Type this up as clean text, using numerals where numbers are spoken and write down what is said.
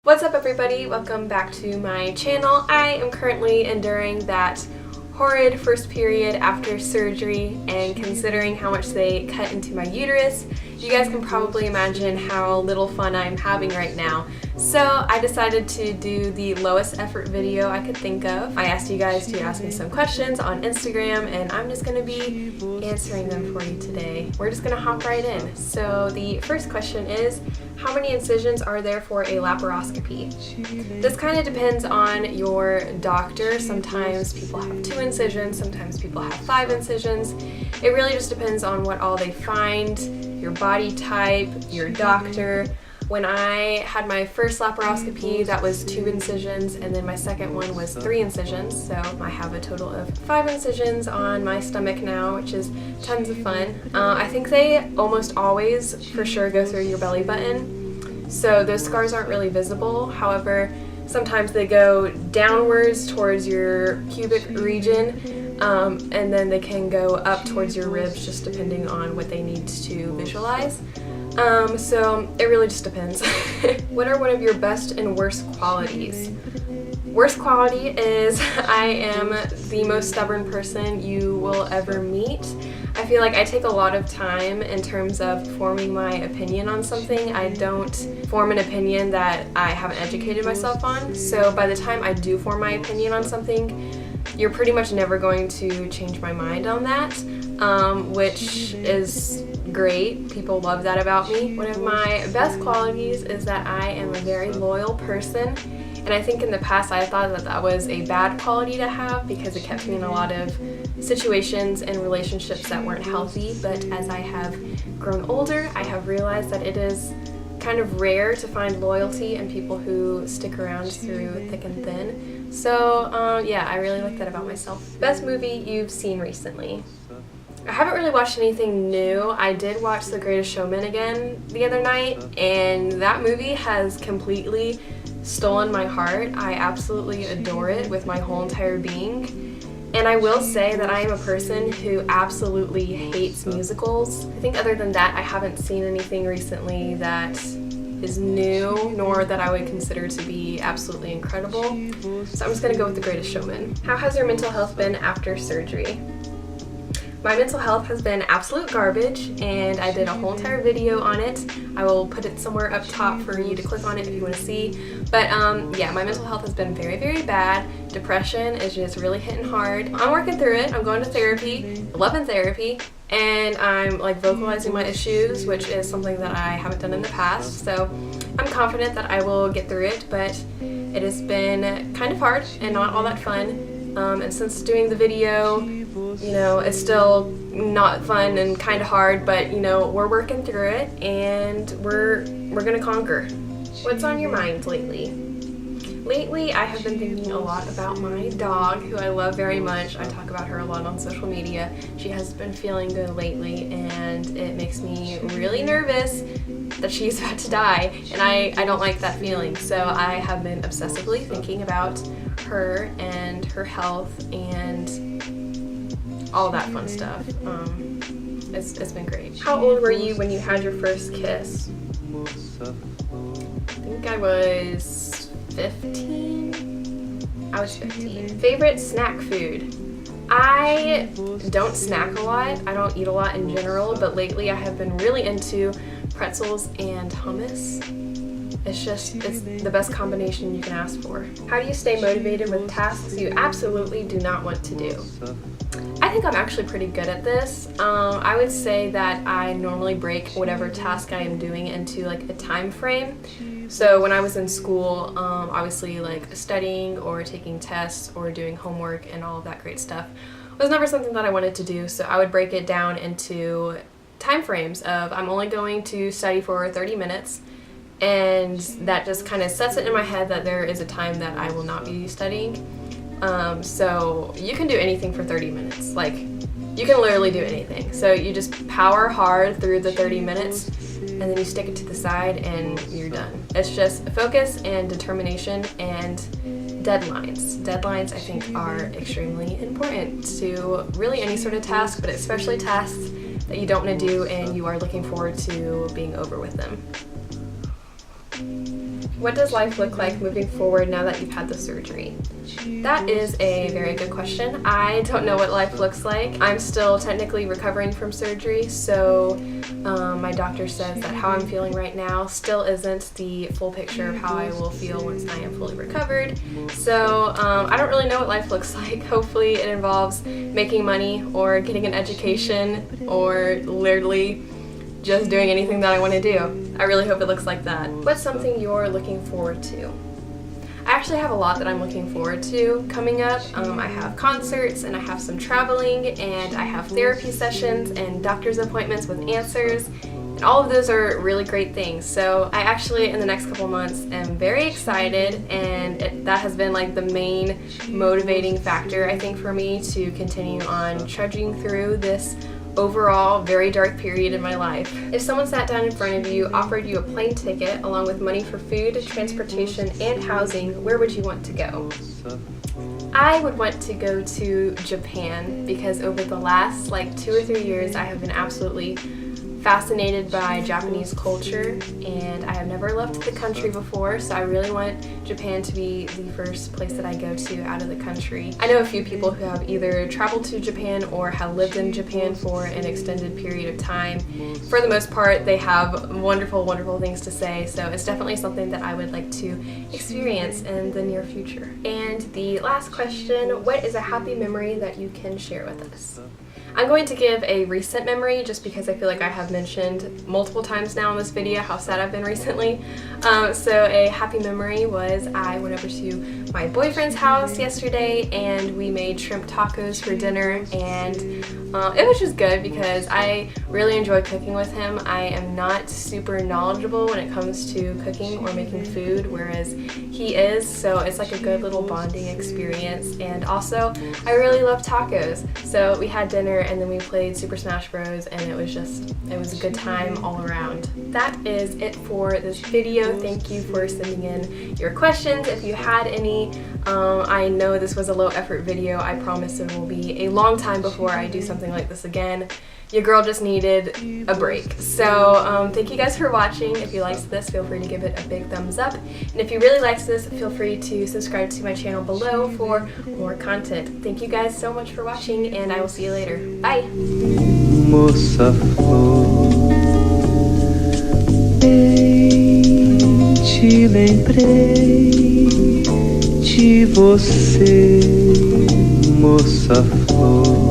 What's up everybody? Welcome back to my channel. I am currently enduring that horrid first period after surgery, and considering how much they cut into my uterus, you guys can probably imagine how little fun I'm having right now. So I decided to do the lowest effort video I could think of. I asked you guys to ask me some questions on Instagram, and I'm just going to be answering them for you today. We're just going to hop right in. So the first question is, how many incisions are there for a laparoscopy? This kind of depends on your doctor. Sometimes people have 2 incisions, sometimes people have 5 incisions. It really just depends on what all they find, your body type, your doctor. When I had my first laparoscopy, that was 2 incisions, and then my second one was 3 incisions, so I have a total of 5 incisions on my stomach now, which is tons of fun. I think they almost always for sure go through your belly button, so those scars aren't really visible. However, sometimes they go downwards towards your pubic region, and then they can go up towards your ribs, just depending on what they need to visualize. So it really just depends. What are one of your best and worst qualities? Worst quality is I am the most stubborn person you will ever meet. I feel like I take a lot of time in terms of forming my opinion on something. I don't form an opinion that I haven't educated myself on. So by the time I do form my opinion on something, you're pretty much never going to change my mind on that, which is great. People love that about me. One of my best qualities is that I am a very loyal person, and I think in the past I thought that that was a bad quality to have because it kept me in a lot of situations and relationships that weren't healthy. But as I have grown older, I have realized that it is kind of rare to find loyalty and people who stick around through thick and thin. So yeah, I really like that about myself. Best movie you've seen recently? I haven't really watched anything new. I did watch The Greatest Showman again the other night, and that movie has completely stolen my heart. I absolutely adore it with my whole entire being. And I will say that I am a person who absolutely hates musicals. I think other than that, I haven't seen anything recently that is new, nor that I would consider to be absolutely incredible. So I'm just gonna go with The Greatest Showman. How has your mental health been after surgery? My mental health has been absolute garbage, and I did a whole entire video on it. I will put it somewhere up top for you to click on it if you want to see. But yeah, my mental health has been very, very bad. Depression is just really hitting hard. I'm working through it. I'm going to therapy, loving therapy, and I'm like vocalizing my issues, which is something that I haven't done in the past. So I'm confident that I will get through it, but it has been kind of hard and not all that fun. And since doing the video, you know, it's still not fun and kind of hard, but you know, we're working through it, and we're gonna conquer. What's on your mind lately? Lately, I have been thinking a lot about my dog, who I love very much. I talk about her a lot on social media. She has been feeling good lately, and it makes me really nervous that she's about to die, and I don't like that feeling. So I have been obsessively thinking about her and her health and all that fun stuff. It's been great. How old were you when you had your first kiss? I think I was 15. I was 15. Favorite snack food? I don't snack a lot. I don't eat a lot in general, but lately I have been really into pretzels and hummus. It's the best combination you can ask for. How do you stay motivated with tasks you absolutely do not want to do? I think I'm actually pretty good at this. I would say that I normally break whatever task I am doing into like a time frame. So when I was in school, obviously like studying or taking tests or doing homework and all of that great stuff was never something that I wanted to do. So I would break it down into time frames of I'm only going to study for 30 minutes. And that just kind of sets it in my head that there is a time that I will not be studying. So you can do anything for 30 minutes. Like, you can literally do anything. So you just power hard through the 30 minutes, and then you stick it to the side and you're done. It's just focus and determination and deadlines. Deadlines, I think, are extremely important to really any sort of task, but especially tasks that you don't want to do and you are looking forward to being over with them. What does life look like moving forward now that you've had the surgery? That is a very good question. I don't know what life looks like. I'm still technically recovering from surgery, so my doctor says that how I'm feeling right now still isn't the full picture of how I will feel once I am fully recovered. So I don't really know what life looks like. Hopefully it involves making money or getting an education or literally just doing anything that I want to do. I really hope it looks like that. What's something you're looking forward to? I actually have a lot that I'm looking forward to coming up. I have concerts and I have some traveling and I have therapy sessions and doctor's appointments with Answers. And all of those are really great things. So I actually, in the next couple months, am very excited, and that has been like the main motivating factor, I think, for me to continue on trudging through this overall very dark period in my life. If someone sat down in front of you, offered you a plane ticket along with money for food, transportation, and housing, where would you want to go? I would want to go to Japan because over the last like 2 or 3 years I have been absolutely fascinated by Japanese culture, and I have never left the country before, so I really want Japan to be the first place that I go to out of the country. I know a few people who have either traveled to Japan or have lived in Japan for an extended period of time. For the most part, they have wonderful, wonderful things to say, so it's definitely something that I would like to experience in the near future. And the last question, what is a happy memory that you can share with us? I'm going to give a recent memory just because I feel like I have mentioned multiple times now in this video how sad I've been recently. So a happy memory was I went over to my boyfriend's house yesterday and we made shrimp tacos for dinner, and it was just good because I really enjoy cooking with him. I am not super knowledgeable when it comes to cooking or making food, whereas he is, so it's like a good little bonding experience. And also, I really love tacos, so we had dinner and then we played Super Smash Bros, and it was a good time all around. That is it for this video. Thank you for sending in your questions. If you had any, I know this was a low effort video. I promise it will be a long time before I do something like this again. Your girl just needed a break. So thank you guys for watching. If you liked this, feel free to give it a big thumbs up. And if you really liked this, feel free to subscribe to my channel below for more content. Thank you guys so much for watching, and I will see you later. Bye! Moça flor, bem te lembrei de você, moça flor.